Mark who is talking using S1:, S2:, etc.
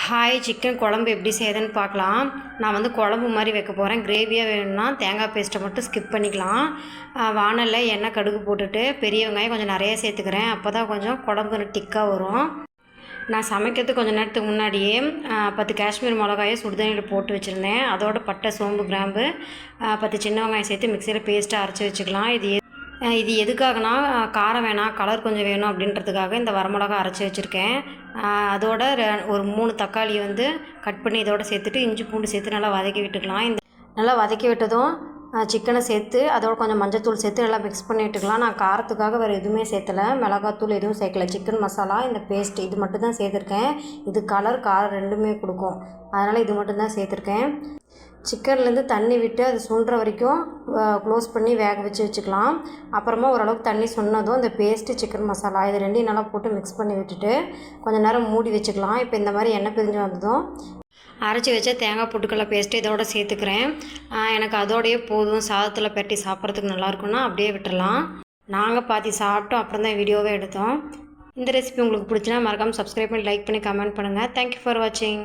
S1: Hi, chicken குழம்பு எப்படி செய்யுதுன்னு பார்க்கலாம். நான் வந்து குழம்பு மாதிரி வைக்க போகிறேன். கிரேவியாக வேணும்னா தேங்காய் பேஸ்ட்டை மட்டும் ஸ்கிப் பண்ணிக்கலாம். வானலில் எண்ணெய் கடுகு போட்டுட்டு பெரிய வெங்காயம் கொஞ்சம் நிறைய சேர்த்துக்கிறேன். அப்போ தான் கொஞ்சம் குழம்பு டிக்காக வரும். நான் சமைக்கிறதுக்கு கொஞ்சம் நேரத்துக்கு முன்னாடியே 10 காஷ்மீர் மிளகாயை சுடுதண்ணியில் போட்டு வச்சுருந்தேன். அதோட பட்டை, சோம்பு, கிராம்பு, 10 சின்ன வெங்காயம் சேர்த்து மிக்சியில் பேஸ்ட்டாக அரைச்சி வச்சுக்கலாம். இது எதுக்காகனா காரம் வேணாம், கலர் கொஞ்சம் வேணும் அப்படின்றதுக்காக இந்த வரமிளகா அரைச்சி வச்சுருக்கேன். அதோட ஒரு 3 தக்காளி வந்து கட் பண்ணி இதோட சேர்த்துட்டு இஞ்சி பூண்டு சேர்த்து நல்லா வதக்கி விட்டுக்கலாம். நல்லா வதக்கி விட்டதும் சிக்கனை சேர்த்து அதோட கொஞ்சம் மஞ்சத்தூள் சேர்த்து நல்லா மிக்ஸ் பண்ணி விட்டுக்கலாம். நான் காரத்துக்காக வேறு எதுவுமே சேர்த்தலை, மிளகாத்தூள் எதுவும் சேர்க்கலை. சிக்கன் மசாலா, இந்த பேஸ்ட் இது மட்டும் தான் சேர்த்துருக்கேன். இது காரம் ரெண்டுமே கொடுக்கும், அதனால் இது மட்டும் தான் சேர்த்துருக்கேன். சிக்கன்லேருந்து தண்ணி விட்டு அது சுண்டுற வரைக்கும் க்ளோஸ் பண்ணி வேக வச்சுக்கலாம். அப்புறமா ஓரளவுக்கு தண்ணி சொன்னதும் இந்த பேஸ்ட்டு, சிக்கன் மசாலா இது ரெண்டையும் நல்லா போட்டு மிக்ஸ் பண்ணி விட்டுட்டு கொஞ்சம் நேரம் மூடி வச்சுக்கலாம். இப்போ இந்த மாதிரி எண்ணெய் பிரிஞ்சு வந்ததும் அரைச்சி வச்ச தேங்காய் பொட்டுக்கடலை பேஸ்ட்டு இதோட சேர்த்துக்கிறேன். எனக்கு அதோடையே போதும், சாதத்தில் பெரட்டி சாப்பிட்றதுக்கு நல்லாயிருக்குன்னா அப்படியே விட்டுறலாம். நாங்கள் பாதி சாப்பிட்டோம், அப்புறம் தான் வீடியோவே எடுத்தோம். இந்த ரெசிபி உங்களுக்கு பிடிச்சினா மறக்காமல் சப்ஸ்கிரைப் பண்ணி லைக் பண்ணி கமெண்ட் பண்ணுங்கள். தேங்க்யூ ஃபார் வாட்சிங்.